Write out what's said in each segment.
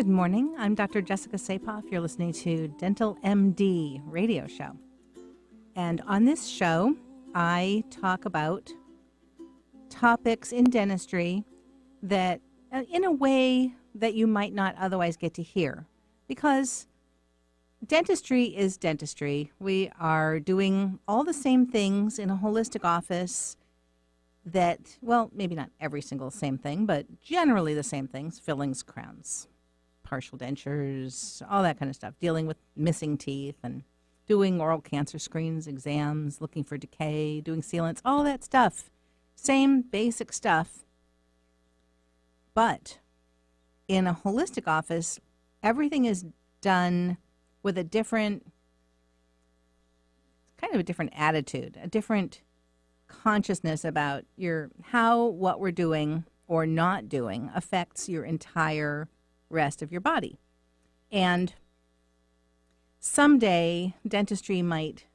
Good morning. I'm Dr. Jessica Sapoff. You're listening to Dental MD radio show. And on this show, I talk about topics in dentistry that, in a way that you might not otherwise get to hear. Because dentistry is dentistry. We are doing all the same things in a holistic office that, well, maybe not every single same thing, but generally the same things: fillings, crowns, partial dentures, all that kind of stuff, dealing with missing teeth and doing oral cancer screens, exams, looking for decay, doing sealants, all that stuff. Same basic stuff. But in a holistic office, everything is done with a different, kind of a different attitude, a different consciousness about how what we're doing or not doing affects your entire rest of your body. And someday dentistry might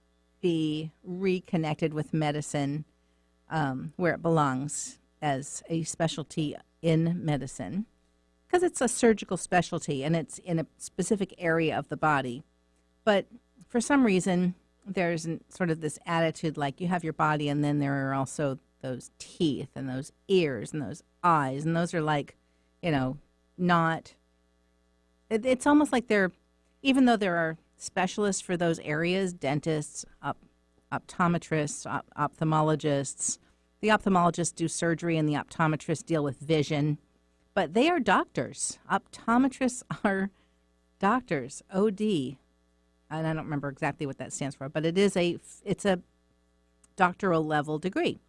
be reconnected with medicine where it belongs as a specialty in medicine, because it's a surgical specialty and it's in a specific area of the body. But for some reason, there's sort of this attitude like you have your body and then there are also those teeth and those ears and those eyes, and those are like, not, it's almost like even though there are specialists for those areas, dentists, optometrists, ophthalmologists. The ophthalmologists do surgery and the optometrists deal with vision, but they are doctors. Optometrists are doctors, OD. And I don't remember exactly what that stands for, but it's a doctoral level degree,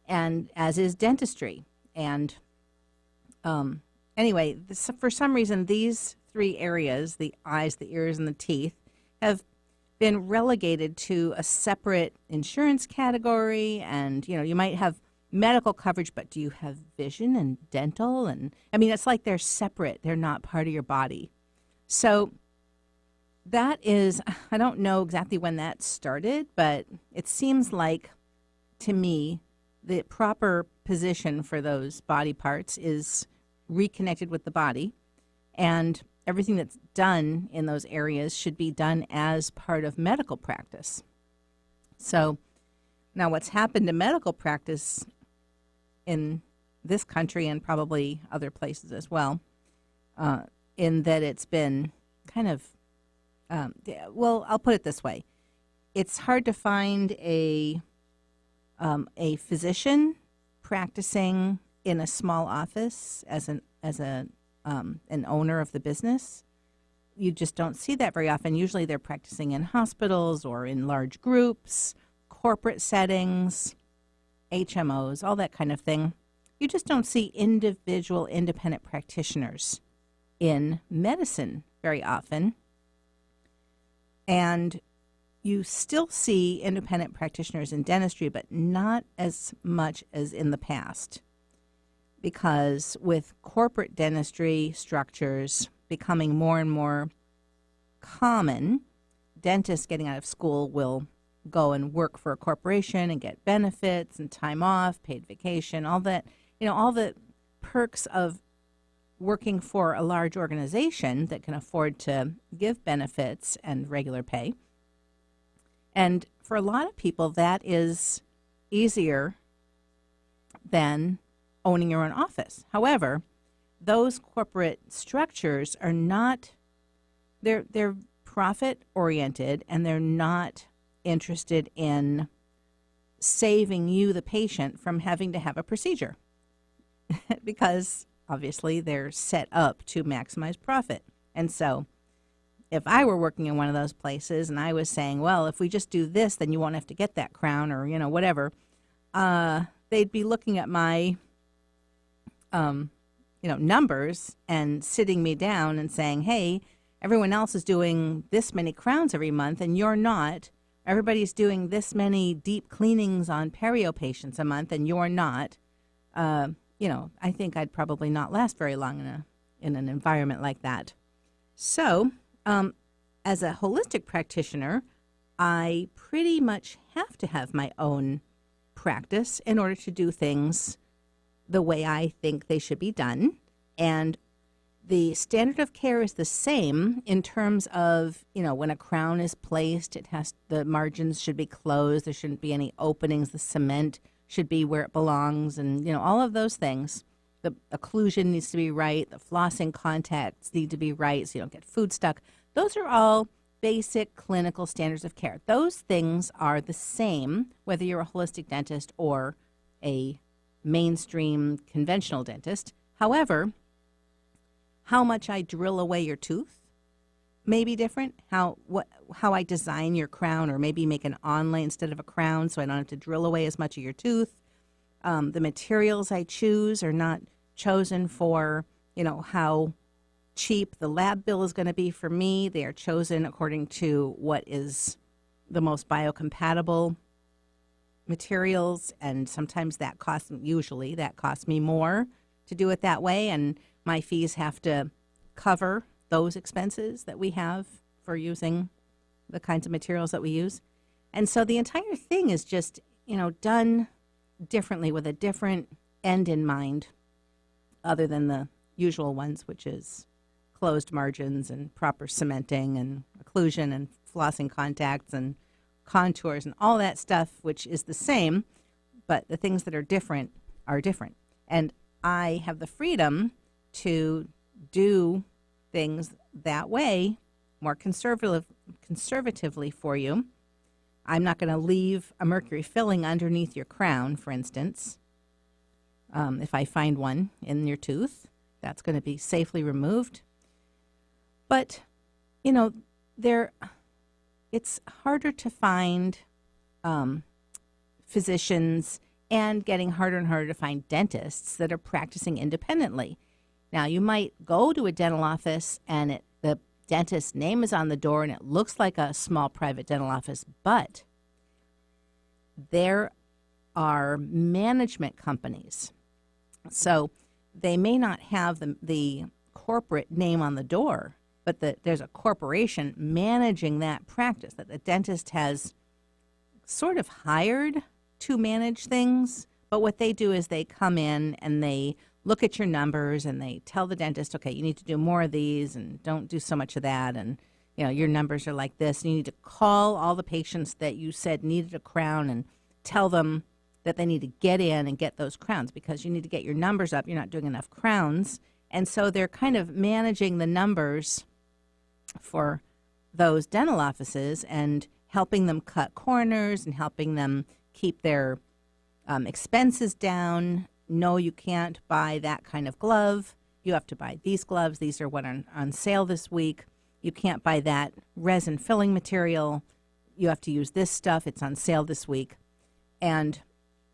and as is dentistry. And anyway, for some reason, these three areas, the eyes, the ears, and the teeth, have been relegated to a separate insurance category. And, you might have medical coverage, but do you have vision and dental? And I mean, it's like they're separate. They're not part of your body. So that is, I don't know exactly when that started, but it seems like, to me, the proper position for those body parts is reconnected with the body, and everything that's done in those areas should be done as part of medical practice. So now what's happened to medical practice in this country and probably other places as well, in that it's been kind of, I'll put it this way. It's hard to find a physician practicing in a small office as an owner of the business. You just don't see that very often. Usually they're practicing in hospitals or in large groups, corporate settings, HMOs, all that kind of thing. You just don't see individual independent practitioners in medicine very often. And you still see independent practitioners in dentistry, but not as much as in the past. Because with corporate dentistry structures becoming more and more common, dentists getting out of school will go and work for a corporation and get benefits and time off, paid vacation, all that, all the perks of working for a large organization that can afford to give benefits and regular pay. And for a lot of people, that is easier than owning your own office. However, those corporate structures are not, they're profit oriented, and they're not interested in saving you, the patient, from having to have a procedure because obviously they're set up to maximize profit. And so if I were working in one of those places and I was saying, well, if we just do this, then you won't have to get that crown or, whatever, they'd be looking at my, numbers and sitting me down and saying, hey, everyone else is doing this many crowns every month and you're not. Everybody's doing this many deep cleanings on perio patients a month and you're not. I think I'd probably not last very long in an environment like that. So, as a holistic practitioner, I pretty much have to have my own practice in order to do things the way I think they should be done. And The standard of care is the same in terms of, when a crown is placed, the margins should be closed. There shouldn't be any openings. The cement should be where it belongs, and all of those things. The occlusion needs to be right. The flossing contacts need to be right so you don't get food stuck. Those are all basic clinical standards of care. Those things are the same whether you're a holistic dentist or a mainstream conventional dentist. However, how much I drill away your tooth may be different. How I design your crown, or maybe make an onlay instead of a crown so I don't have to drill away as much of your tooth. The materials I choose are not chosen for, how cheap the lab bill is going to be for me. They are chosen according to what is the most biocompatible materials, and sometimes usually that costs me more to do it that way, and my fees have to cover those expenses that we have for using the kinds of materials that we use. And so the entire thing is just, done differently with a different end in mind other than the usual ones, which is closed margins and proper cementing and occlusion and flossing contacts and contours and all that stuff, which is the same, but the things that are different are different. And I have the freedom to do things that way more conservatively for you. I'm not going to leave a mercury filling underneath your crown, for instance. If I find one in your tooth, that's going to be safely removed. But, it's harder to find physicians, and getting harder and harder to find dentists that are practicing independently. Now, you might go to a dental office and the dentist's name is on the door and it looks like a small private dental office, but there are management companies. So they may not have the corporate name on the door, but there's a corporation managing that practice that the dentist has sort of hired to manage things. But what they do is they come in and they look at your numbers and they tell the dentist, okay, you need to do more of these and don't do so much of that. And, your numbers are like this. And you need to call all the patients that you said needed a crown and tell them that they need to get in and get those crowns because you need to get your numbers up. You're not doing enough crowns. And so they're kind of managing the numbers for those dental offices and helping them cut corners and helping them keep their expenses down. No, you can't buy that kind of glove. You have to buy these gloves. These are what are on sale this week. You can't buy that resin filling material. You have to use this stuff. It's on sale this week. And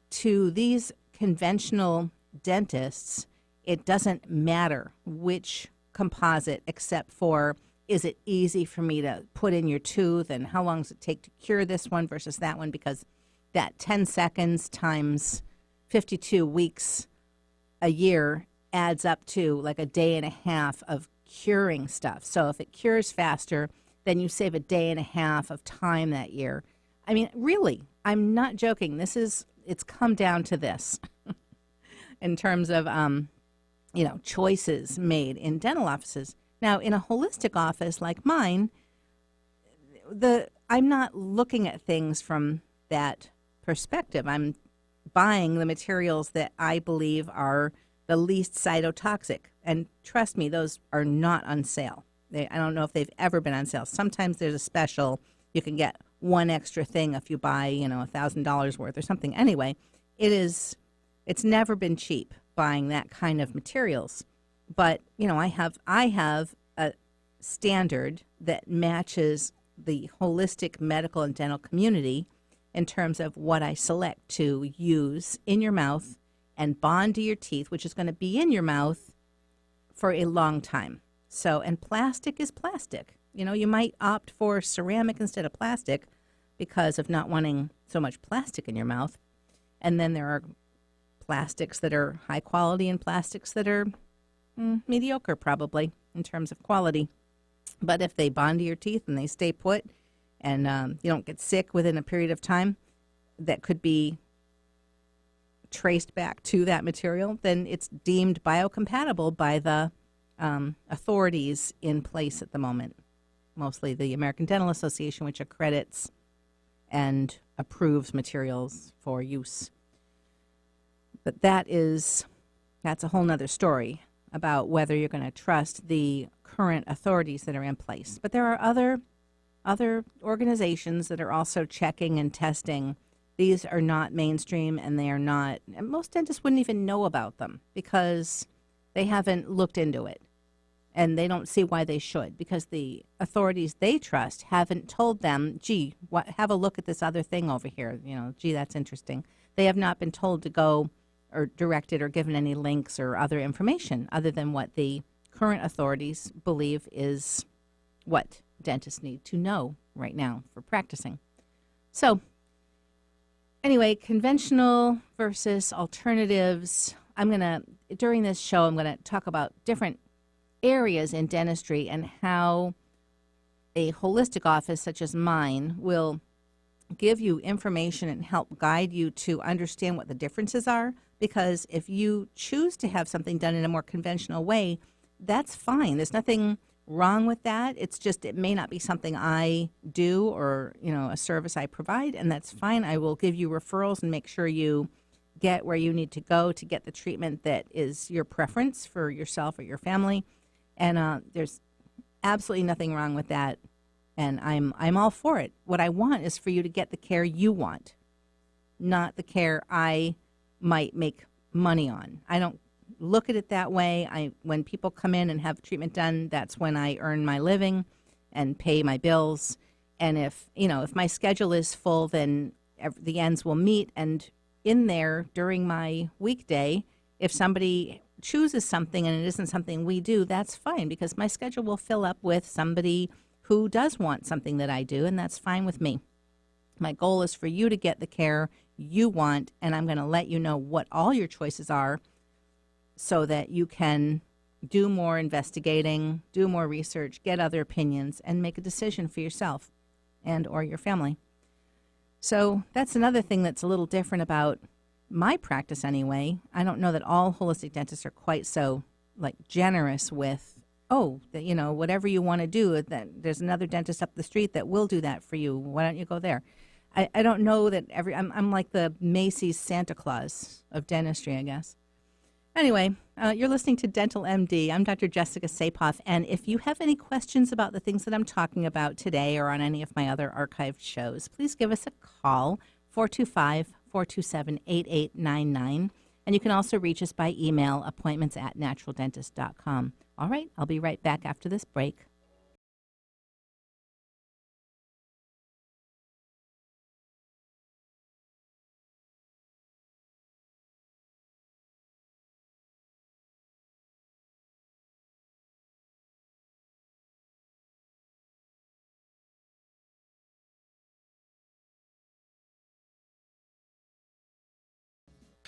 to these conventional dentists, it doesn't matter which composite, except for, is it easy for me to put in your tooth and how long does it take to cure this one versus that one, because that 10 seconds times 52 weeks a year adds up to like a day and a half of curing stuff. So if it cures faster, then you save a day and a half of time that year. I mean, really, I'm not joking. It's come down to this in terms of, choices made in dental offices. Now, in a holistic office like mine, I'm not looking at things from that perspective. I'm buying the materials that I believe are the least cytotoxic. And trust me, those are not on sale. I don't know if they've ever been on sale. Sometimes there's a special. You can get one extra thing if you buy, $1,000 worth or something. Anyway, it's never been cheap buying that kind of materials. But, I have a standard that matches the holistic medical and dental community in terms of what I select to use in your mouth and bond to your teeth, which is going to be in your mouth for a long time. So, and plastic is plastic. You might opt for ceramic instead of plastic because of not wanting so much plastic in your mouth. And then there are plastics that are high quality and plastics that are mediocre, probably, in terms of quality. But if they bond to your teeth and they stay put and you don't get sick within a period of time that could be traced back to that material, then it's deemed biocompatible by the authorities in place at the moment, mostly the American Dental Association, which accredits and approves materials for use. But that's a whole nother story about whether you're going to trust the current authorities that are in place. But there are other organizations that are also checking and testing. These are not mainstream, and they are not, and most dentists wouldn't even know about them because they haven't looked into it. And they don't see why they should, because the authorities they trust haven't told them, gee, have a look at this other thing over here. Gee, that's interesting. They have not been told to go or directed or given any links or other information other than what the current authorities believe is what dentists need to know right now for practicing. So anyway, conventional versus alternatives. During this show, I'm going to talk about different areas in dentistry and how a holistic office such as mine will give you information and help guide you to understand what the differences are. Because if you choose to have something done in a more conventional way, that's fine. There's nothing wrong with that. It's just it may not be something I do or, a service I provide, and that's fine. I will give you referrals and make sure you get where you need to go to get the treatment that is your preference for yourself or your family. And there's absolutely nothing wrong with that, and I'm all for it. What I want is for you to get the care you want, not the care I might make money on. I don't look at it that way. When people come in and have treatment done, that's when I earn my living and pay my bills. And if my schedule is full, then the ends will meet. And in there during my weekday, if somebody chooses something and it isn't something we do, that's fine, because my schedule will fill up with somebody who does want something that I do, and that's fine with me. My goal is for you to get the care you want, and I'm going to let you know what all your choices are so that you can do more investigating, do more research, get other opinions, and make a decision for yourself and or your family. So that's another thing that's a little different about my practice anyway. I don't know that all holistic dentists are quite so generous with, whatever you want to do, that there's another dentist up the street that will do that for you. Why don't you go there? I don't know that I'm like the Macy's Santa Claus of dentistry, I guess. Anyway, you're listening to Dental MD. I'm Dr. Jessica Sapoff, and if you have any questions about the things that I'm talking about today or on any of my other archived shows, please give us a call, 425-427-8899. And you can also reach us by email, appointments@naturaldentist.com. All right, I'll be right back after this break.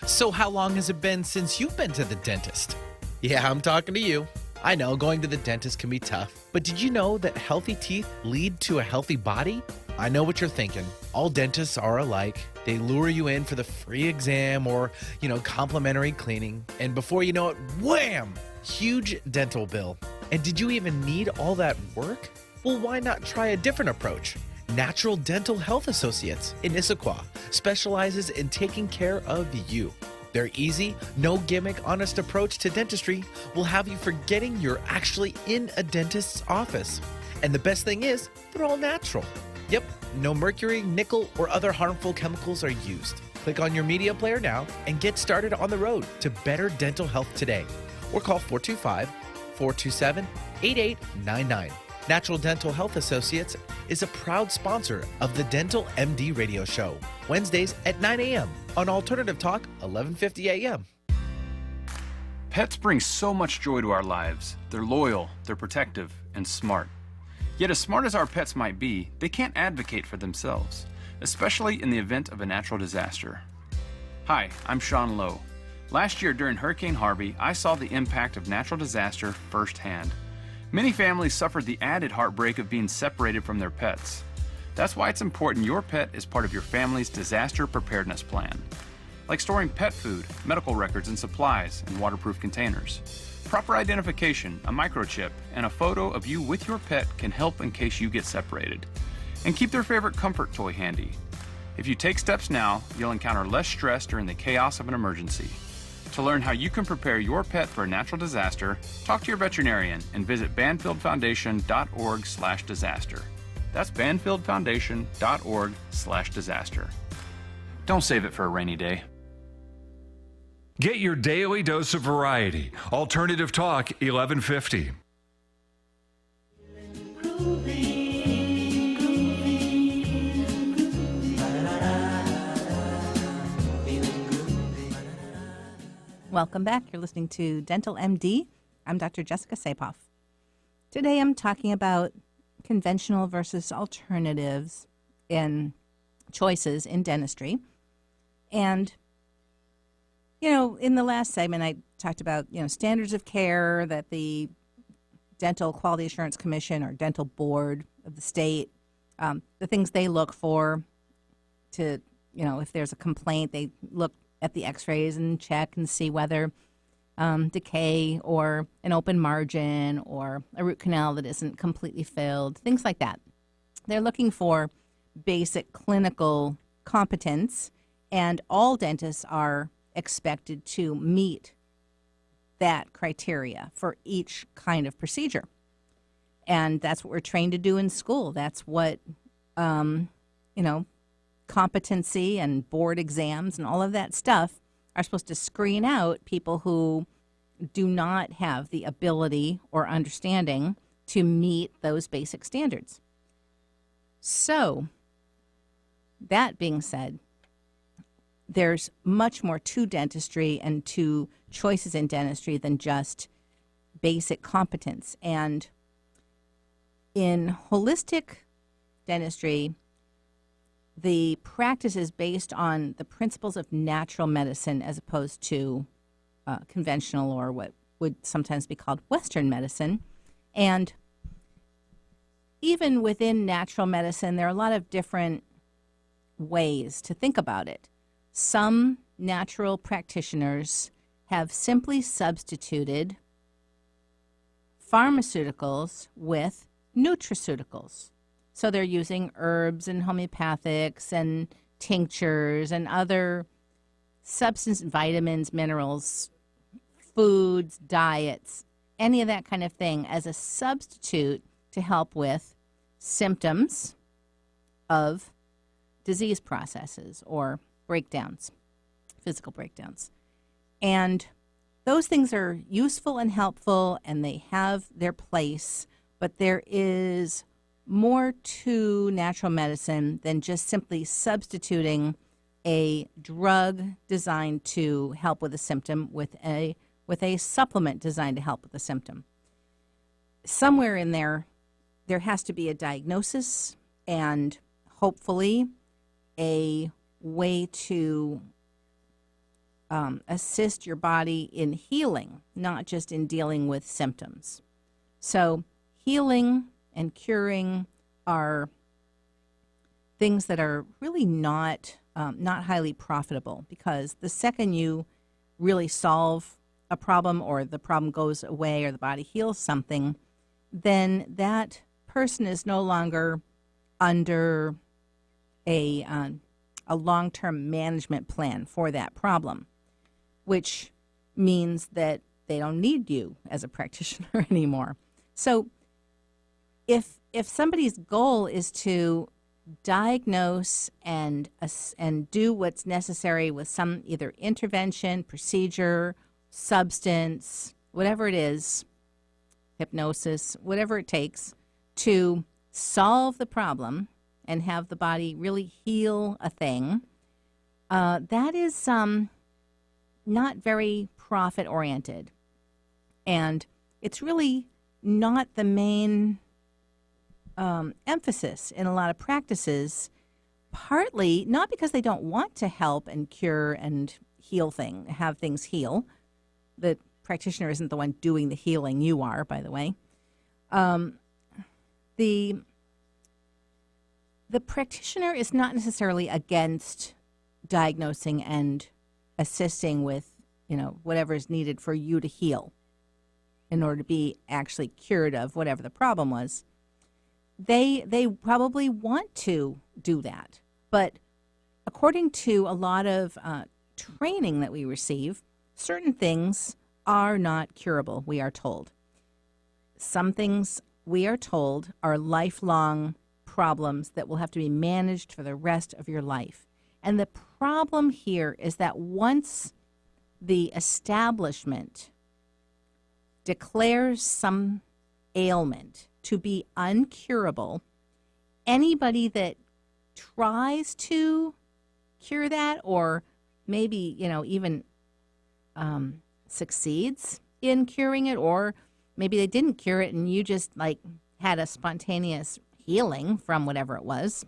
So how long has it been since you've been to the dentist? Yeah, I'm talking to you. I know going to the dentist can be tough, but did you know that healthy teeth lead to a healthy body? I know what you're thinking. All dentists are alike. They lure you in for the free exam or, complimentary cleaning. And before you know it, wham! Huge dental bill. And did you even need all that work? Well, why not try a different approach? Natural Dental Health Associates in Issaquah specializes in taking care of you. Their easy, no gimmick, honest approach to dentistry will have you forgetting you're actually in a dentist's office. And the best thing is, they're all natural. Yep, no mercury, nickel, or other harmful chemicals are used. Click on your media player now and get started on the road to better dental health today. Or call 425-427-8899. Natural Dental Health Associates is a proud sponsor of the Dental MD radio show, Wednesdays at 9 a.m. on Alternative Talk, 1150 a.m. Pets bring so much joy to our lives. They're loyal, they're protective, and smart. Yet as smart as our pets might be, they can't advocate for themselves, especially in the event of a natural disaster. Hi, I'm Sean Lowe. Last year during Hurricane Harvey, I saw the impact of natural disaster firsthand. Many families suffered the added heartbreak of being separated from their pets. That's why it's important your pet is part of your family's disaster preparedness plan, like storing pet food, medical records, and supplies in waterproof containers. Proper identification, a microchip, and a photo of you with your pet can help in case you get separated. And keep their favorite comfort toy handy. If you take steps now, you'll encounter less stress during the chaos of an emergency. To learn how you can prepare your pet for a natural disaster, talk to your veterinarian and visit banfieldfoundation.org/disaster. That's banfieldfoundation.org/disaster. Don't save it for a rainy day. Get your daily dose of variety. Alternative Talk 1150. Welcome back. You're listening to Dental MD. I'm Dr. Jessica Sapoff. Today I'm talking about conventional versus alternatives in choices in dentistry. And, in the last segment I talked about, standards of care that the Dental Quality Assurance Commission or Dental Board of the state, the things they look for to, if there's a complaint, they look at the x-rays and check and see whether decay or an open margin or a root canal that isn't completely filled, things like that. They're looking for basic clinical competence, and all dentists are expected to meet that criteria for each kind of procedure. And that's what we're trained to do in school. That's what, competency and board exams and all of that stuff are supposed to screen out people who do not have the ability or understanding to meet those basic standards. So, that being said, there's much more to dentistry and to choices in dentistry than just basic competence. And in holistic dentistry, the practice is based on the principles of natural medicine as opposed to conventional, or what would sometimes be called Western medicine. And even within natural medicine, there are a lot of different ways to think about it. Some natural practitioners have simply substituted pharmaceuticals with nutraceuticals. So they're using herbs and homeopathics and tinctures and other substance, vitamins, minerals, foods, diets, any of that kind of thing as a substitute to help with symptoms of disease processes or breakdowns, physical breakdowns. And those things are useful and helpful, and they have their place, but there is more to natural medicine than just simply substituting a drug designed to help with a symptom with a supplement designed to help with the symptom. Somewhere in there has to be a diagnosis and hopefully a way to assist your body in healing, not just in dealing with symptoms. So healing and curing are things that are really not highly profitable, because the second you really solve a problem or the problem goes away or the body heals something, then that person is no longer under a long-term management plan for that problem, which means that they don't need you as a practitioner anymore. So if somebody's goal is to diagnose and do what's necessary with some either intervention, procedure, substance, whatever it is, hypnosis, whatever it takes to solve the problem and have the body really heal a thing, that is not very profit-oriented. And it's really not the main emphasis in a lot of practices, partly not because they don't want to help and cure and have things heal. The practitioner isn't the one doing the healing. You are, by the way. The practitioner is not necessarily against diagnosing and assisting with, whatever is needed for you to heal. in order to be actually cured of whatever the problem was, they probably want to do that. But according to a lot of training that we receive, certain things are not curable, we are told. Some things, we are told, are lifelong problems that will have to be managed for the rest of your life. And the problem here is that once the establishment declares some ailment to be uncurable, anybody that tries to cure that, or maybe, even succeeds in curing it, or maybe they didn't cure it and you just had a spontaneous healing from whatever it was,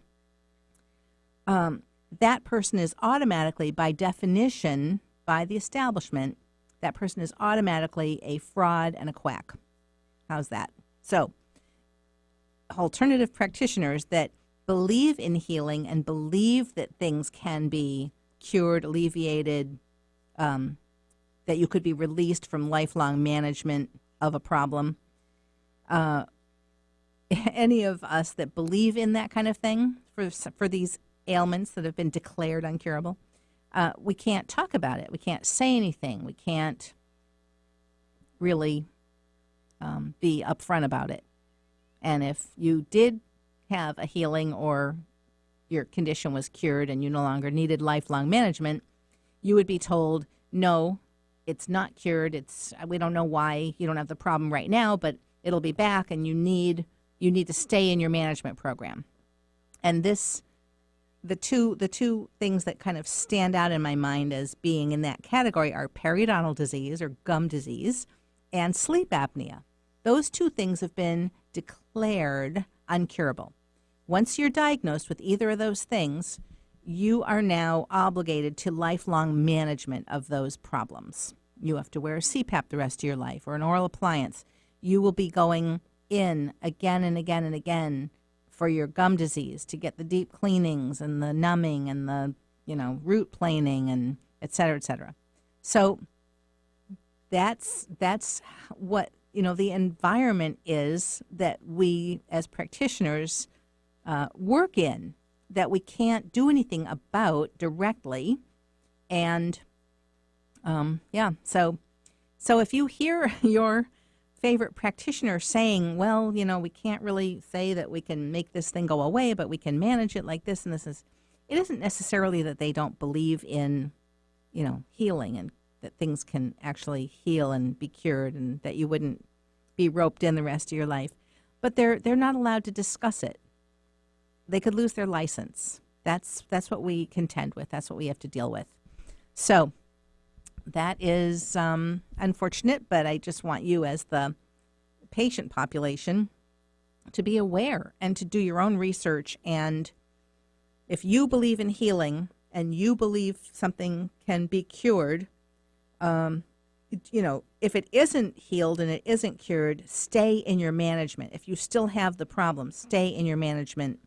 that person is automatically, by definition, by the establishment, that person is automatically a fraud and a quack. How's that? So, alternative practitioners that believe in healing and believe that things can be cured, alleviated, that you could be released from lifelong management of a problem. Any of us that believe in that kind of thing for these ailments that have been declared uncurable, we can't talk about it. We can't say anything. We can't really be upfront about it. And if you did have a healing or your condition was cured and you no longer needed lifelong management, you would be told, no, it's not cured. We don't know why you don't have the problem right now, but it'll be back, and you need to stay in your management program. And the two things that kind of stand out in my mind as being in that category are periodontal disease or gum disease and sleep apnea. Those two things have been declared uncurable. Once you're diagnosed with either of those things, you are now obligated to lifelong management of those problems. You have to wear a CPAP the rest of your life, or an oral appliance. You will be going in again and again and again for your gum disease to get the deep cleanings and the numbing and the root planing and et cetera, et cetera. So that's what the environment is that we as practitioners work in, that we can't do anything about directly. And so if you hear your favorite practitioner saying, well, we can't really say that we can make this thing go away, but we can manage it like this and this, it isn't necessarily that they don't believe in healing, and that things can actually heal and be cured, and that you wouldn't be roped in the rest of your life, but they're not allowed to discuss it. They could lose their license. That's what we contend with. That's what we have to deal with. So that is unfortunate, but I just want you as the patient population to be aware and to do your own research. And if you believe in healing and you believe something can be cured, if it isn't healed and it isn't cured, stay in your management. If you still have the problem, stay in your management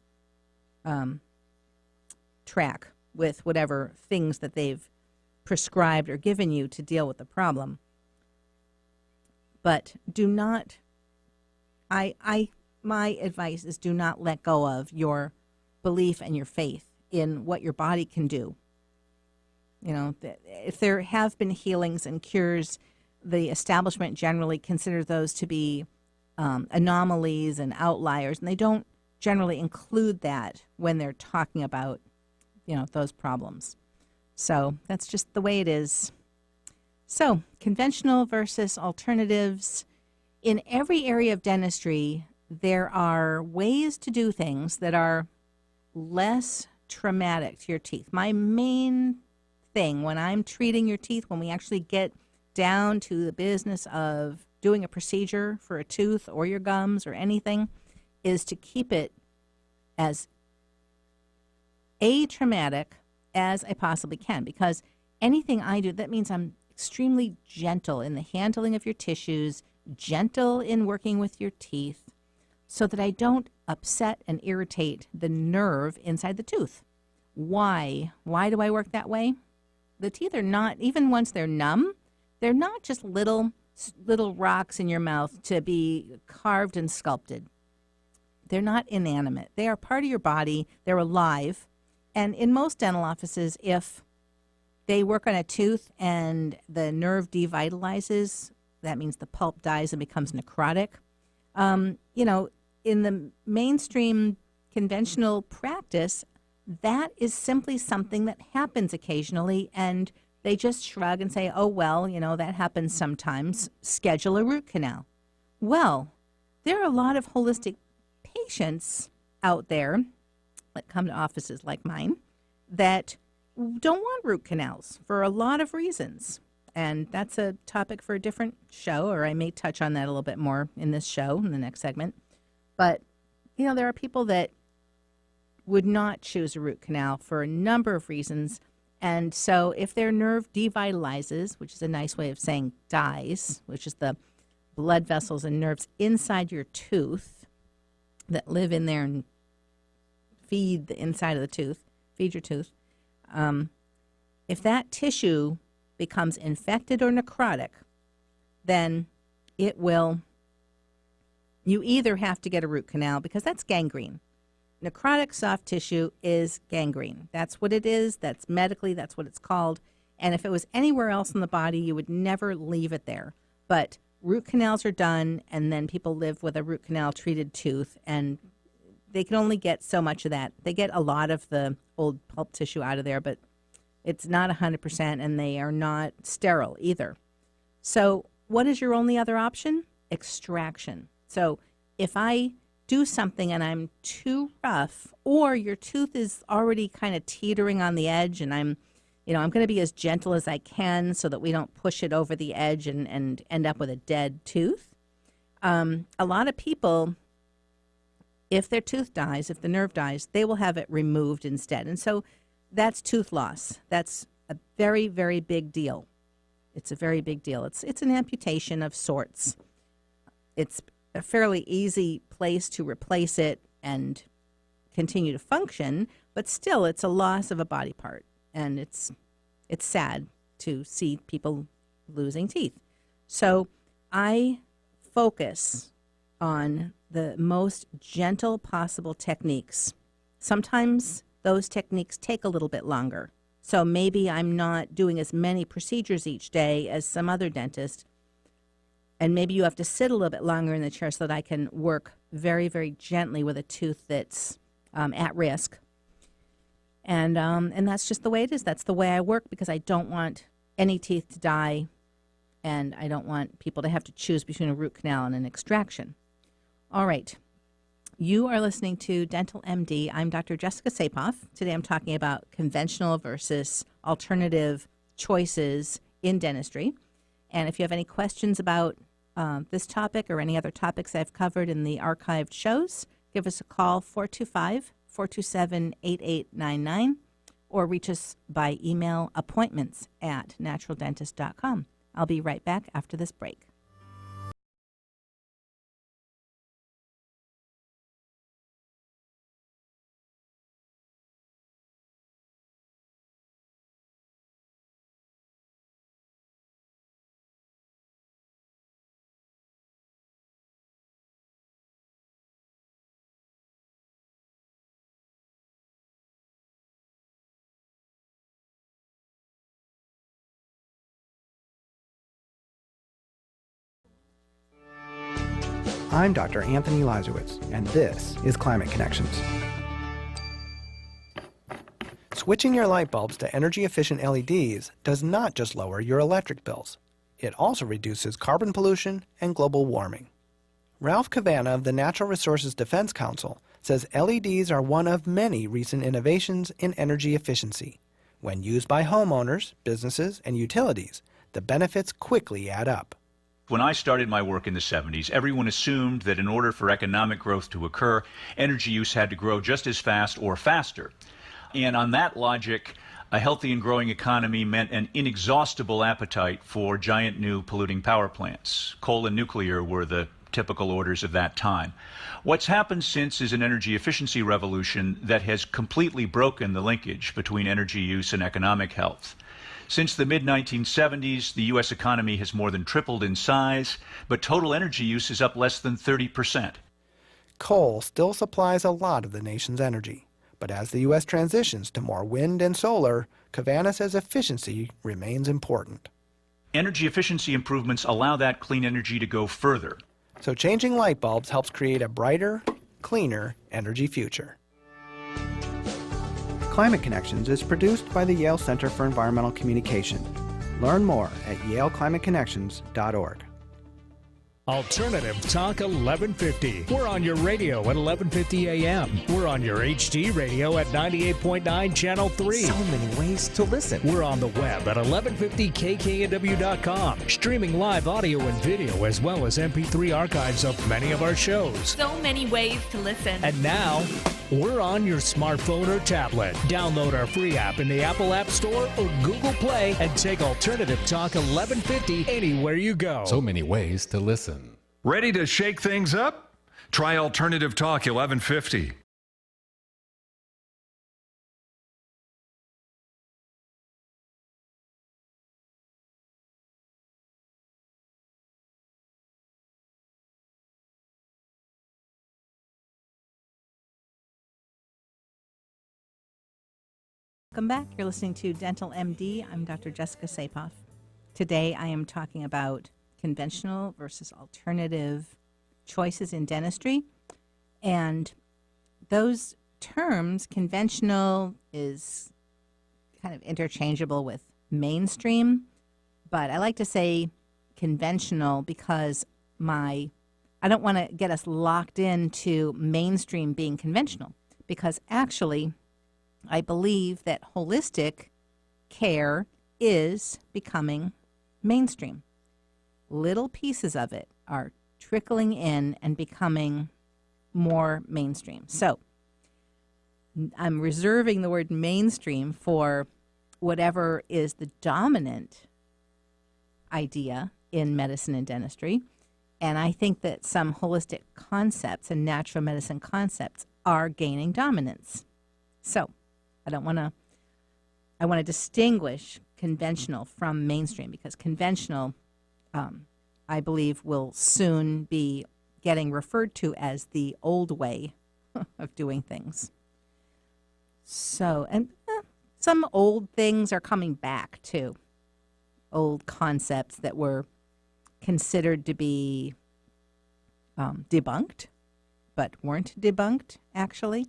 track with whatever things that they've prescribed or given you to deal with the problem. But do not, my advice is, do not let go of your belief and your faith in what your body can do. If there have been healings and cures, the establishment generally considers those to be anomalies and outliers, and they don't generally include that when they're talking about, those problems. So that's just the way it is. So conventional versus alternatives. In every area of dentistry, there are ways to do things that are less traumatic to your teeth. My main thing when I'm treating your teeth, when we actually get down to the business of doing a procedure for a tooth or your gums or anything, is to keep it as atraumatic as I possibly can, because anything I do, that means I'm extremely gentle in the handling of your tissues, gentle in working with your teeth, so that I don't upset and irritate the nerve inside the tooth. Why? Why do I work that way? The teeth are not, even once they're numb, they're not just little little rocks in your mouth to be carved and sculpted. They're not inanimate. They are part of your body. They're alive. And in most dental offices, if they work on a tooth and the nerve devitalizes, that means the pulp dies and becomes necrotic. In the mainstream conventional practice, that is simply something that happens occasionally, and they just shrug and say, oh, well, that happens sometimes. Schedule a root canal. Well, there are a lot of holistic patients out there that come to offices like mine that don't want root canals for a lot of reasons. And that's a topic for a different show, or I may touch on that a little bit more in this show, in the next segment. But, there are people that would not choose a root canal for a number of reasons. And so if their nerve devitalizes, which is a nice way of saying dies, which is the blood vessels and nerves inside your tooth that live in there and feed the inside of the tooth, feed your tooth, if that tissue becomes infected or necrotic, then you either have to get a root canal, because that's gangrene. Necrotic soft tissue is gangrene. That's what it is. That's medically, that's what it's called. And if it was anywhere else in the body, you would never leave it there. But root canals are done, and then people live with a root canal treated tooth, and they can only get so much of that. They get a lot of the old pulp tissue out of there, but it's not 100%, and they are not sterile either. So what is your only other option? Extraction. So if I do something and I'm too rough, or your tooth is already kind of teetering on the edge, and I'm going to be as gentle as I can so that we don't push it over the edge and end up with a dead tooth. A lot of people, if their tooth dies, if the nerve dies, they will have it removed instead. And so that's tooth loss. That's a very, very big deal. It's a very big deal. It's an amputation of sorts. It's a fairly easy place to replace it and continue to function, but still it's a loss of a body part. And it's sad to see people losing teeth. So I focus on the most gentle possible techniques. Sometimes those techniques take a little bit longer. So maybe I'm not doing as many procedures each day as some other dentist. And maybe you have to sit a little bit longer in the chair so that I can work very, very gently with a tooth that's at risk. And that's just the way it is. That's the way I work, because I don't want any teeth to die, and I don't want people to have to choose between a root canal and an extraction. All right. You are listening to Dental MD. I'm Dr. Jessica Sapoff. Today I'm talking about conventional versus alternative choices in dentistry. And if you have any questions about this topic or any other topics I've covered in the archived shows, give us a call, 425-427-8899, or reach us by email, appointments@naturaldentist.com. I'll be right back after this break. I'm Dr. Anthony Lazarowitz, and this is Climate Connections. Switching your light bulbs to energy-efficient LEDs does not just lower your electric bills. It also reduces carbon pollution and global warming. Ralph Cavanna of the Natural Resources Defense Council says LEDs are one of many recent innovations in energy efficiency. When used by homeowners, businesses, and utilities, the benefits quickly add up. When I started my work in the 70s, everyone assumed that in order for economic growth to occur, energy use had to grow just as fast or faster. And on that logic, a healthy and growing economy meant an inexhaustible appetite for giant new polluting power plants. Coal and nuclear were the typical orders of that time. What's happened since is an energy efficiency revolution that has completely broken the linkage between energy use and economic health. Since the mid-1970s, the U.S. economy has more than tripled in size, but total energy use is up less than 30%. Coal still supplies a lot of the nation's energy, but as the U.S. transitions to more wind and solar, Cavanna says efficiency remains important. Energy efficiency improvements allow that clean energy to go further. So changing light bulbs helps create a brighter, cleaner energy future. Climate Connections is produced by the Yale Center for Environmental Communication. Learn more at yaleclimateconnections.org. Alternative Talk 1150. We're on your radio at 1150 a.m. We're on your HD radio at 98.9 Channel 3. So many ways to listen. We're on the web at 1150kknw.com, streaming live audio and video as well as MP3 archives of many of our shows. So many ways to listen. And now, we're on your smartphone or tablet. Download our free app in the Apple App Store or Google Play and take Alternative Talk 1150 anywhere you go. So many ways to listen. Ready to shake things up? Try Alternative Talk 1150. Welcome back. You're listening to Dental MD. I'm Dr. Jessica Sapoff. Today I am talking about conventional versus alternative choices in dentistry. And those terms, conventional is kind of interchangeable with mainstream, but I like to say conventional because I don't want to get us locked into mainstream being conventional, because actually I believe that holistic care is becoming mainstream. Little pieces of it are trickling in and becoming more mainstream. So I'm reserving the word mainstream for whatever is the dominant idea in medicine and dentistry. And I think that some holistic concepts and natural medicine concepts are gaining dominance. So I want to distinguish conventional from mainstream, because conventional, I believe, will soon be getting referred to as the old way of doing things. So, and some old things are coming back too. Old concepts that were considered to be debunked, but weren't debunked, actually,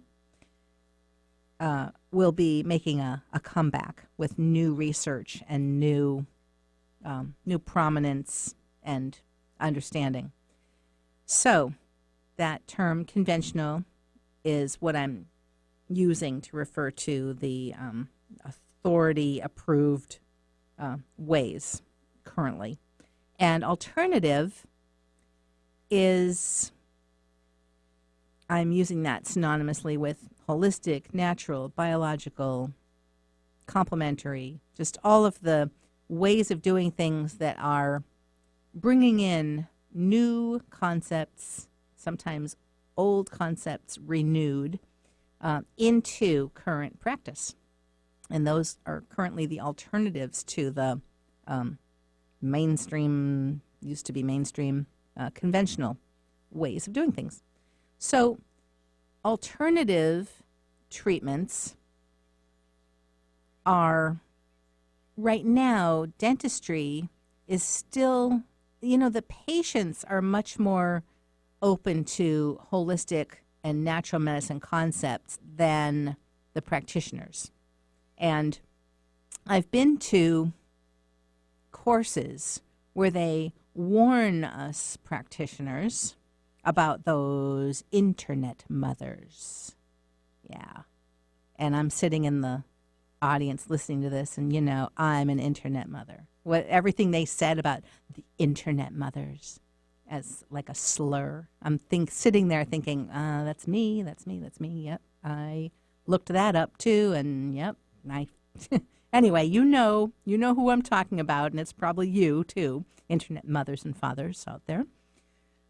will be making a comeback with new research and new prominence and understanding. So that term conventional is what I'm using to refer to the authority-approved ways currently. And alternative is, I'm using that synonymously with holistic, natural, biological, complementary, just all of the ways of doing things that are bringing in new concepts, sometimes old concepts renewed, into current practice. And those are currently the alternatives to the mainstream, used to be mainstream, conventional ways of doing things. So alternative treatments are, right now, dentistry is still, the patients are much more open to holistic and natural medicine concepts than the practitioners. And I've been to courses where they warn us practitioners about those internet mothers. Yeah. And I'm sitting in the audience listening to this, and I'm an internet mother. Everything they said about the internet mothers as like a slur. I'm sitting there thinking, that's me. Yep. I looked that up too, and yep. Anyway, you know who I'm talking about, and it's probably you too, internet mothers and fathers out there,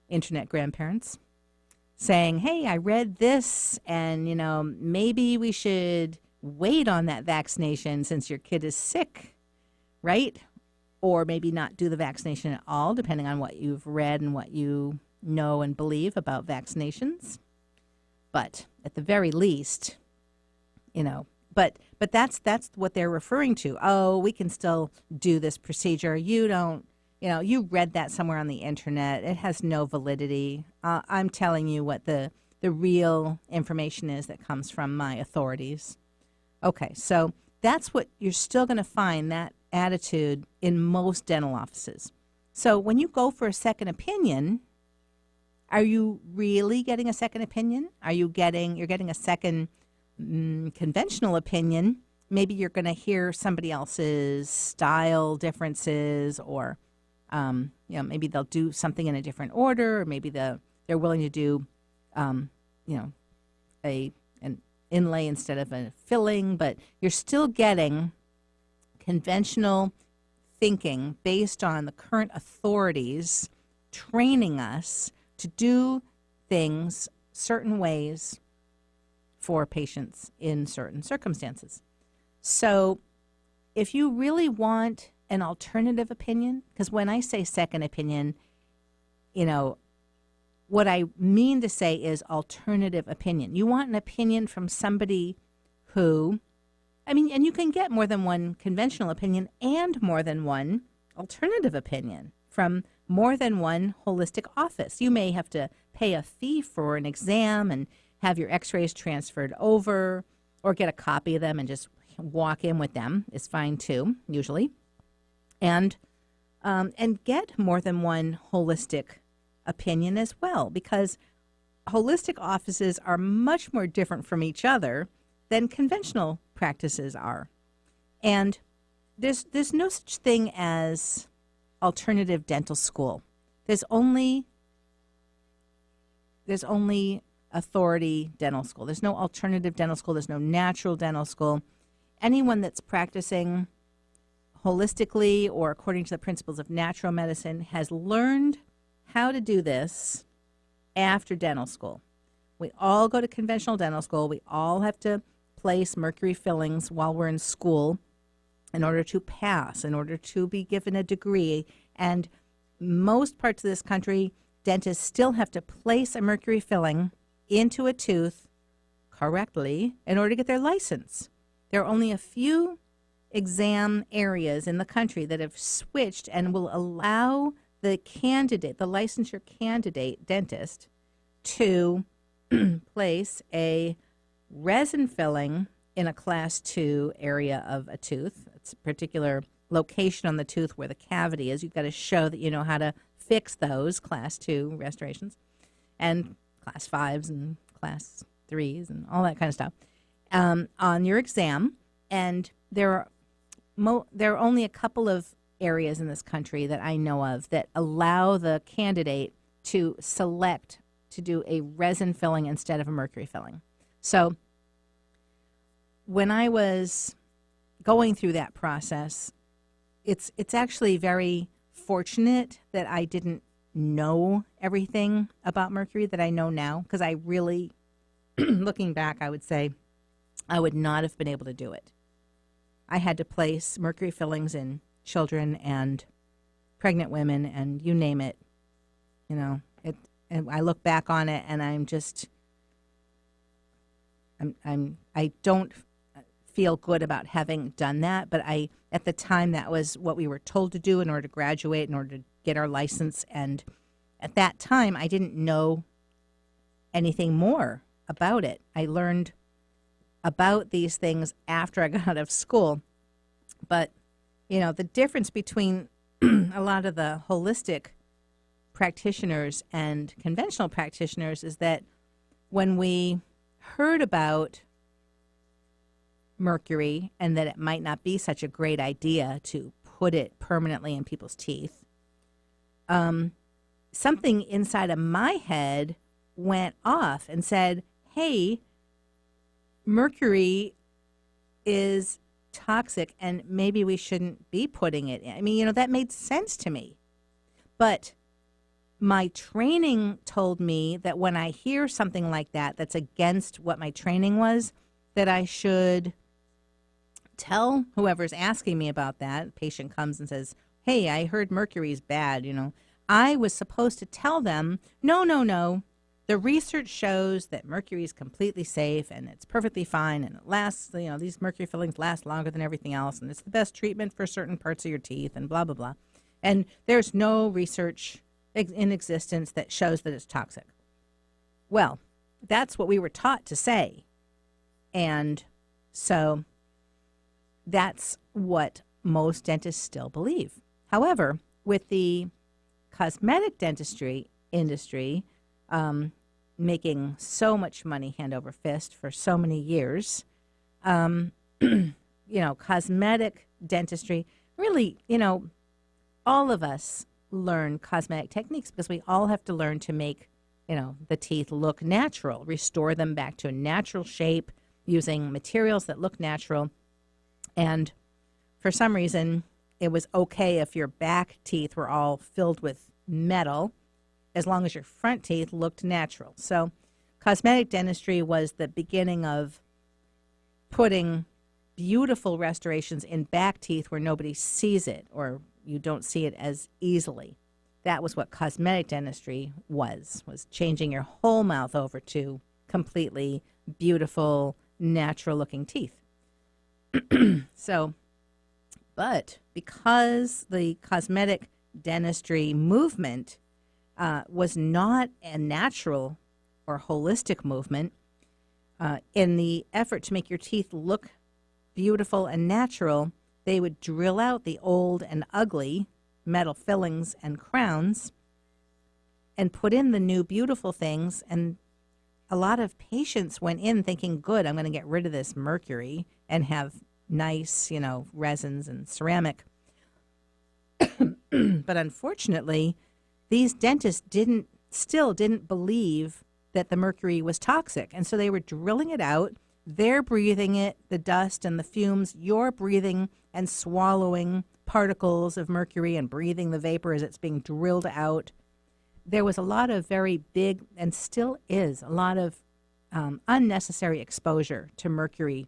internet grandparents, saying, hey, I read this, and, maybe we should wait on that vaccination since your kid is sick. right? Or maybe not do the vaccination at all, depending on what you've read and what you know and believe about vaccinations. But at the very least, but that's what they're referring to. Oh, we can still do this procedure. You don't, you read that somewhere on the internet. It has no validity. I'm telling you what the real information is that comes from my authorities. Okay, so that's what you're still going to find, that attitude in most dental offices. So when you go for a second opinion, are you really getting a second opinion? You're getting a second conventional opinion? Maybe you're going to hear somebody else's style differences, or maybe they'll do something in a different order, or maybe they're willing to do an inlay instead of a filling, but you're still getting conventional thinking based on the current authorities training us to do things certain ways for patients in certain circumstances. So if you really want an alternative opinion, because when I say second opinion, what I mean to say is alternative opinion. You want an opinion from somebody who, and you can get more than one conventional opinion and more than one alternative opinion from more than one holistic office. You may have to pay a fee for an exam and have your x-rays transferred over, or get a copy of them and just walk in with them is fine too, usually. And get more than one holistic opinion as well, because holistic offices are much more different from each other than conventional practices are. And there's no such thing as alternative dental school. There's only authority dental school. There's no alternative dental school. There's no natural dental school. Anyone that's practicing holistically or according to the principles of natural medicine has learned how to do this after dental school. We all go to conventional dental school. We all have to place mercury fillings while we're in school in order to pass, in order to be given a degree. And most parts of this country, dentists still have to place a mercury filling into a tooth correctly in order to get their license. There are only a few exam areas in the country that have switched and will allow the licensure candidate dentist, to place a resin filling in a class 2 area of a tooth. It's a particular location on the tooth where the cavity is. You've got to show that you know how to fix those class 2 restorations, and class 5s and class 3s and all that kind of stuff on your exam. And there are only a couple of areas in this country that I know of that allow the candidate to select to do a resin filling instead of a mercury filling. So when I was going through that process, it's actually very fortunate that I didn't know everything about mercury that I know now, because I really, looking back, I would say I would not have been able to do it. I had to place mercury fillings in children and pregnant women and you name it. And I look back on it and I don't feel good about having done that, but at the time that was what we were told to do in order to graduate, in order to get our license. And at that time, I didn't know anything more about it. I learned about these things after I got out of school. But, the difference between a lot of the holistic practitioners and conventional practitioners is that when we heard about mercury and that it might not be such a great idea to put it permanently in people's teeth, something inside of my head went off and said, hey, mercury is toxic and maybe we shouldn't be putting it in. That made sense to me. But my training told me that when I hear something like that that's against what my training was, that I should tell whoever's asking me about that, patient comes and says, hey, I heard mercury's bad, I was supposed to tell them, no. The research shows that mercury is completely safe and it's perfectly fine and it lasts, these mercury fillings last longer than everything else and it's the best treatment for certain parts of your teeth and blah, blah, blah. And there's no research in existence that shows that it's toxic. Well, that's what we were taught to say. And so that's what most dentists still believe. However, with the cosmetic dentistry industry making so much money hand over fist for so many years, cosmetic dentistry, really, all of us learn cosmetic techniques because we all have to learn to make, the teeth look natural, restore them back to a natural shape using materials that look natural. And for some reason, it was okay if your back teeth were all filled with metal as long as your front teeth looked natural. So cosmetic dentistry was the beginning of putting beautiful restorations in back teeth where nobody sees it or you don't see it as easily. That was what cosmetic dentistry was changing your whole mouth over to completely beautiful, natural-looking teeth. But because the cosmetic dentistry movement was not a natural or holistic movement, in the effort to make your teeth look beautiful and natural, they would drill out the old and ugly metal fillings and crowns and put in the new beautiful things. And a lot of patients went in thinking, good, I'm going to get rid of this mercury and have nice, resins and ceramic. But unfortunately, these dentists still didn't believe that the mercury was toxic. And so they were drilling it out. They're breathing it, the dust and the fumes. You're breathing and swallowing particles of mercury and breathing the vapor as it's being drilled out. There was a lot of very big, and still is, a lot of unnecessary exposure to mercury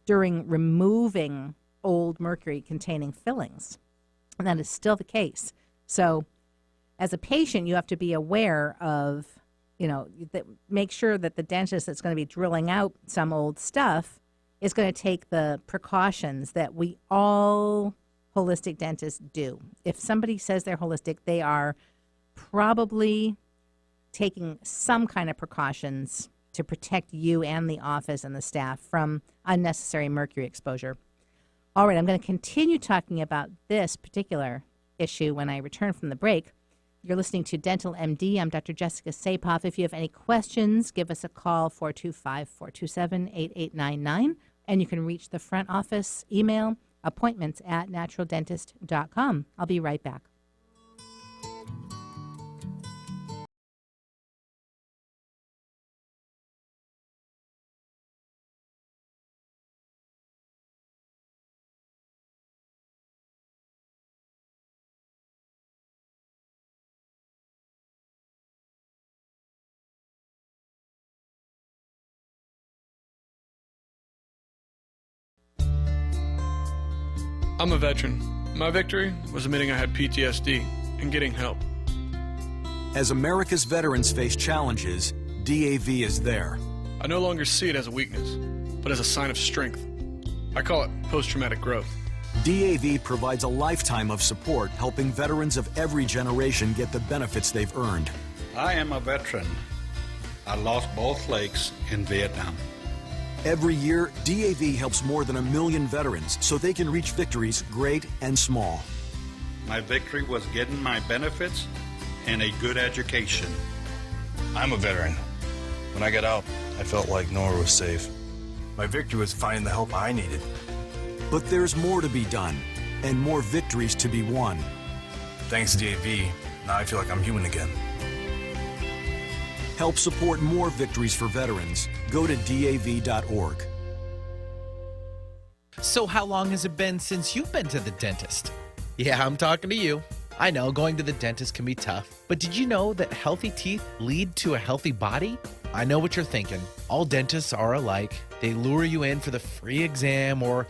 during removing old mercury-containing fillings. And that is still the case. So as a patient, you have to be aware of, make sure that the dentist that's going to be drilling out some old stuff is going to take the precautions that we all holistic dentists do. If somebody says they're holistic, they are probably taking some kind of precautions to protect you and the office and the staff from unnecessary mercury exposure. All right, I'm going to continue talking about this particular issue when I return from the break. You're listening to Dental MD. I'm Dr. Jessica Sapoff. If you have any questions, give us a call, 425-427-8899. And you can reach the front office email, appointments@naturaldentist.com. I'll be right back. I'm a veteran. My victory was admitting I had PTSD and getting help. As America's veterans face challenges, DAV is there. I no longer see it as a weakness, but as a sign of strength. I call it post-traumatic growth. DAV provides a lifetime of support, helping veterans of every generation get the benefits they've earned. I am a veteran. I lost both legs in Vietnam. Every year, DAV helps more than 1 million veterans so they can reach victories great and small. My victory was getting my benefits and a good education. I'm a veteran. When I got out, I felt like nowhere was safe. My victory was finding the help I needed. But there's more to be done and more victories to be won. Thanks to DAV, now I feel like I'm human again. Help support more victories for veterans. Go to DAV.org. So how long has it been since you've been to the dentist? Yeah, I'm talking to you. I know going to the dentist can be tough, but did you know that healthy teeth lead to a healthy body? I know what you're thinking. All dentists are alike. They lure you in for the free exam or,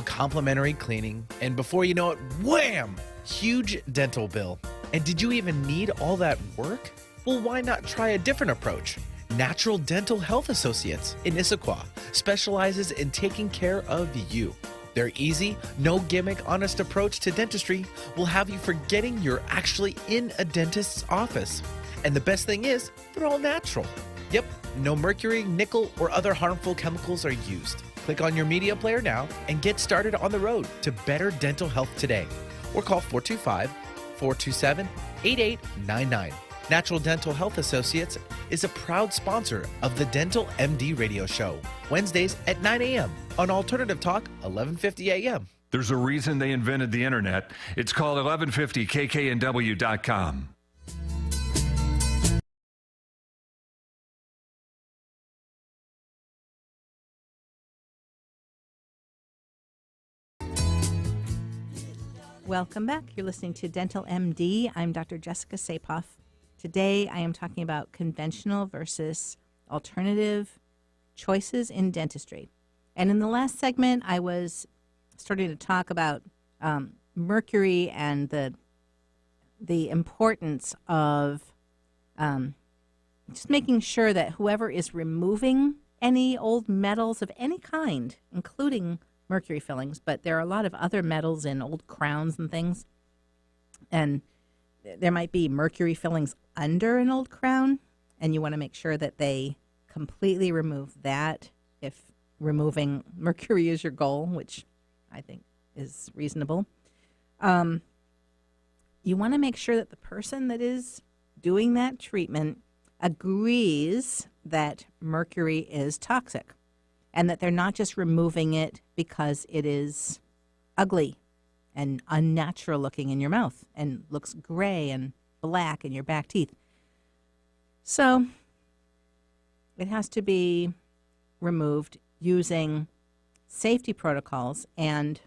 complimentary cleaning. And before you know it, wham! Huge dental bill. And did you even need all that work? Well, why not try a different approach? Natural Dental Health Associates in Issaquah specializes in taking care of you. Their easy, no gimmick, honest approach to dentistry will have you forgetting you're actually in a dentist's office. And the best thing is, they're all natural. Yep, no mercury, nickel, or other harmful chemicals are used. Click on your media player now and get started on the road to better dental health today. Or call 425-427-8899. Natural Dental Health Associates is a proud sponsor of the Dental MD radio show, Wednesdays at 9 a.m. on Alternative Talk, 1150 a.m. There's a reason they invented the internet. It's called 1150kknw.com. Welcome back. You're listening to Dental MD. I'm Dr. Jessica Sapoff. Today, I am talking about conventional versus alternative choices in dentistry. And in the last segment, I was starting to talk about mercury and the importance of just making sure that whoever is removing any old metals of any kind, including mercury fillings, but there are a lot of other metals in old crowns and things, and there might be mercury fillings under an old crown, and you want to make sure that they completely remove that if removing mercury is your goal, which I think is reasonable. You want to make sure that the person that is doing that treatment agrees that mercury is toxic and that they're not just removing it because it is ugly and unnatural looking in your mouth and looks gray and black in your back teeth. So it has to be removed using safety protocols, and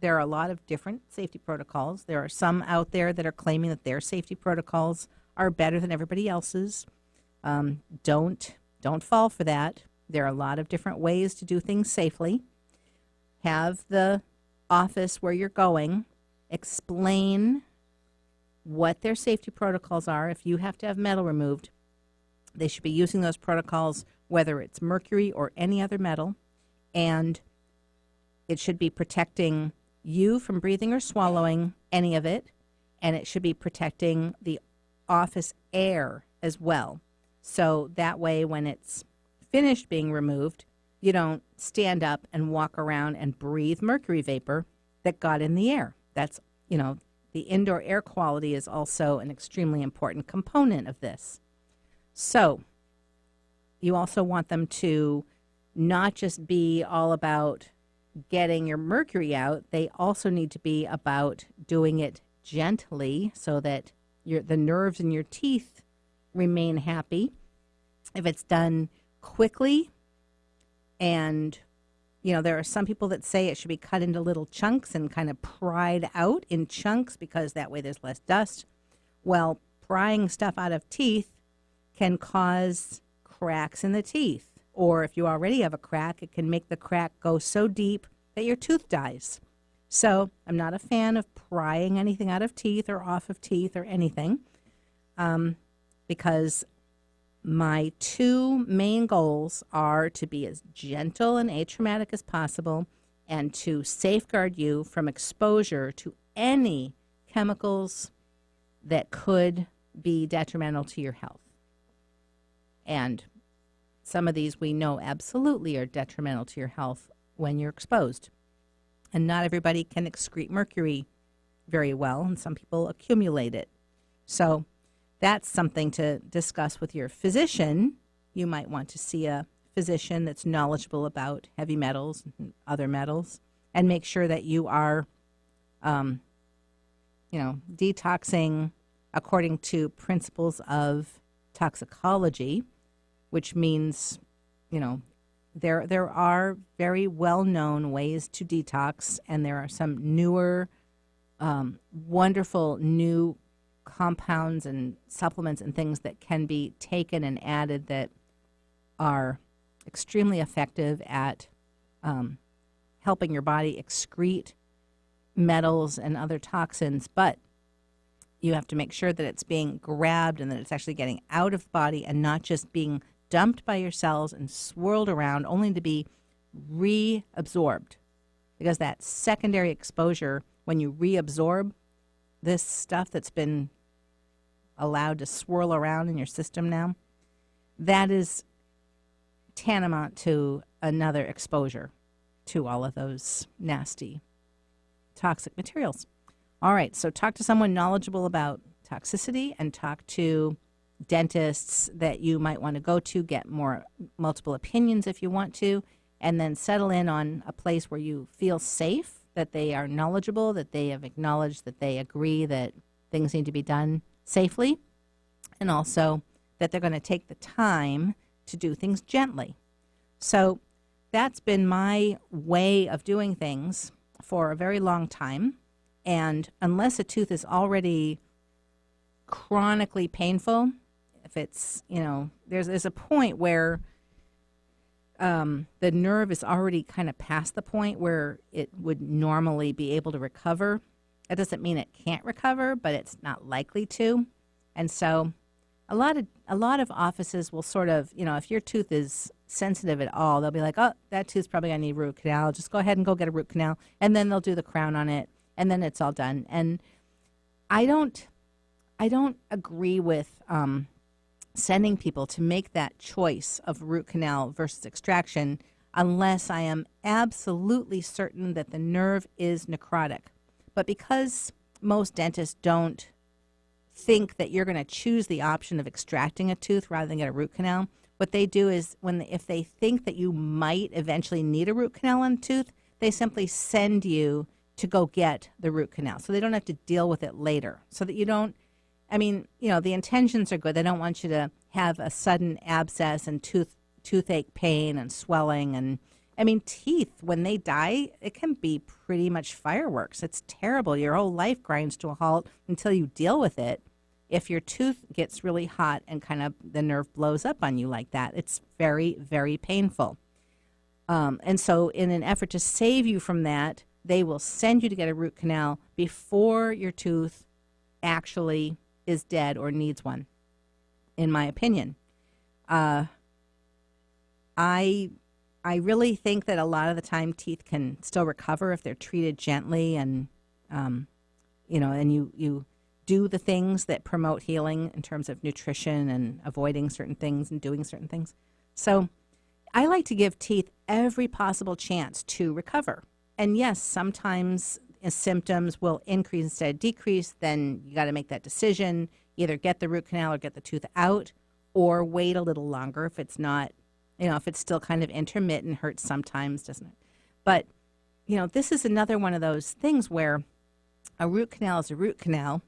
there are a lot of different safety protocols. There are some out there that are claiming that their safety protocols are better than everybody else's. Don't fall for that. There are a lot of different ways to do things safely. Have the office where you're going explain what their safety protocols are. If you have to have metal removed, they should be using those protocols, whether it's mercury or any other metal, and it should be protecting you from breathing or swallowing any of it, and it should be protecting the office air as well. So that way, when it's finished being removed, you don't stand up and walk around and breathe mercury vapor that got in the air. That's, the indoor air quality is also an extremely important component of this. So you also want them to not just be all about getting your mercury out. They also need to be about doing it gently so that the nerves in your teeth remain happy. If it's done quickly, and there are some people that say it should be cut into little chunks and kind of pried out in chunks because that way there's less dust. Well, prying stuff out of teeth can cause cracks in the teeth, or if you already have a crack, it can make the crack go so deep that your tooth dies. So I'm not a fan of prying anything out of teeth or off of teeth or anything, because my two main goals are to be as gentle and atraumatic as possible and to safeguard you from exposure to any chemicals that could be detrimental to your health. And some of these we know absolutely are detrimental to your health when you're exposed. And not everybody can excrete mercury very well, and some people accumulate it. So that's something to discuss with your physician. You might want to see a physician that's knowledgeable about heavy metals and other metals, and make sure that you are, detoxing according to principles of toxicology, which means, there are very well-known ways to detox, and there are some newer, wonderful new compounds and supplements and things that can be taken and added that are extremely effective at helping your body excrete metals and other toxins, but you have to make sure that it's being grabbed and that it's actually getting out of the body and not just being dumped by your cells and swirled around only to be reabsorbed. Because that secondary exposure, when you reabsorb this stuff that's been allowed to swirl around in your system now, that is tantamount to another exposure to all of those nasty toxic materials. All right, so talk to someone knowledgeable about toxicity and talk to dentists that you might want to go to, get multiple opinions if you want to, and then settle in on a place where you feel safe, that they are knowledgeable, that they have acknowledged that they agree that things need to be done safely, and also that they're going to take the time to do things gently. So that's been my way of doing things for a very long time. And unless a tooth is already chronically painful, if it's, there's a point where the nerve is already kind of past the point where it would normally be able to recover. That doesn't mean it can't recover, but it's not likely to. And so a lot of offices will sort of, if your tooth is sensitive at all, they'll be like, oh, that tooth's probably going to need root canal. Just go ahead and go get a root canal. And then they'll do the crown on it, and then it's all done. And I don't agree with sending people to make that choice of root canal versus extraction unless I am absolutely certain that the nerve is necrotic. But because most dentists don't think that you're going to choose the option of extracting a tooth rather than get a root canal, what they do is if they think that you might eventually need a root canal on a tooth, they simply send you to go get the root canal so they don't have to deal with it later, so that you don't, the intentions are good. They don't want you to have a sudden abscess and toothache pain and swelling. And teeth, when they die, it can be pretty much fireworks. It's terrible. Your whole life grinds to a halt until you deal with it. If your tooth gets really hot and kind of the nerve blows up on you like that, it's very, very painful. And so in an effort to save you from that, they will send you to get a root canal before your tooth actually is dead or needs one, in my opinion. I really think that a lot of the time teeth can still recover if they're treated gently and, and you do the things that promote healing in terms of nutrition and avoiding certain things and doing certain things. So I like to give teeth every possible chance to recover. And yes, sometimes symptoms will increase instead of decrease. Then you got to make that decision, either get the root canal or get the tooth out, or wait a little longer if it's not, if it's still kind of intermittent, hurts sometimes, doesn't it? But, this is another one of those things where a root canal is a root canal,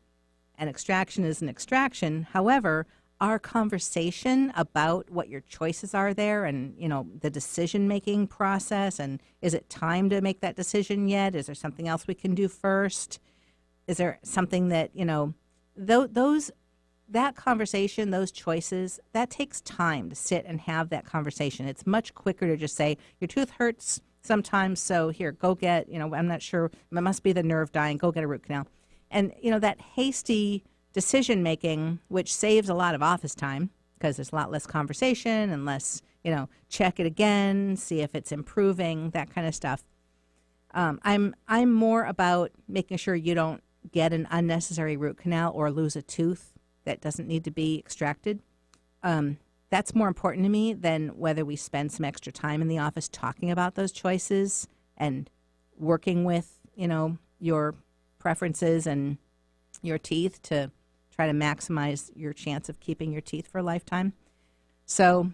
an extraction is an extraction. However, our conversation about what your choices are there and, the decision-making process, and is it time to make that decision yet? Is there something else we can do first? Is there something that, that conversation, those choices, that takes time to sit and have that conversation. It's much quicker to just say, your tooth hurts sometimes, so here, go get, I'm not sure, it must be the nerve dying, go get a root canal. And, that hasty decision-making, which saves a lot of office time because there's a lot less conversation and less, check it again, see if it's improving, that kind of stuff. I'm more about making sure you don't get an unnecessary root canal or lose a tooth that doesn't need to be extracted. That's more important to me than whether we spend some extra time in the office talking about those choices and working with, your preferences and your teeth to try to maximize your chance of keeping your teeth for a lifetime. So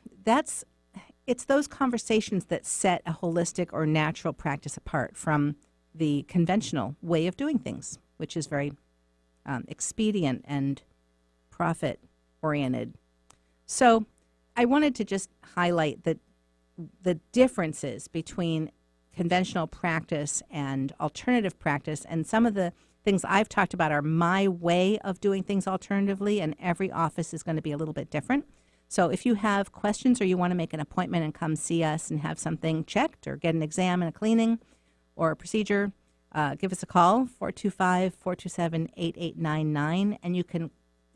it's those conversations that set a holistic or natural practice apart from the conventional way of doing things, which is very expedient and profit-oriented. So I wanted to just highlight the differences between conventional practice and alternative practice, and some of the things I've talked about are my way of doing things alternatively, and every office is going to be a little bit different. So if you have questions or you want to make an appointment and come see us and have something checked or get an exam and a cleaning or a procedure, give us a call, 425-427-8899, and you can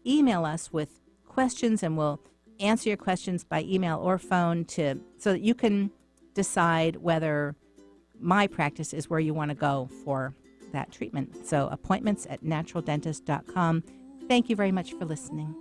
email us with questions, and we'll answer your questions by email or phone so that you can decide whether my practice is where you want to go for that treatment. So appointments at naturaldentist.com. Thank you very much for listening.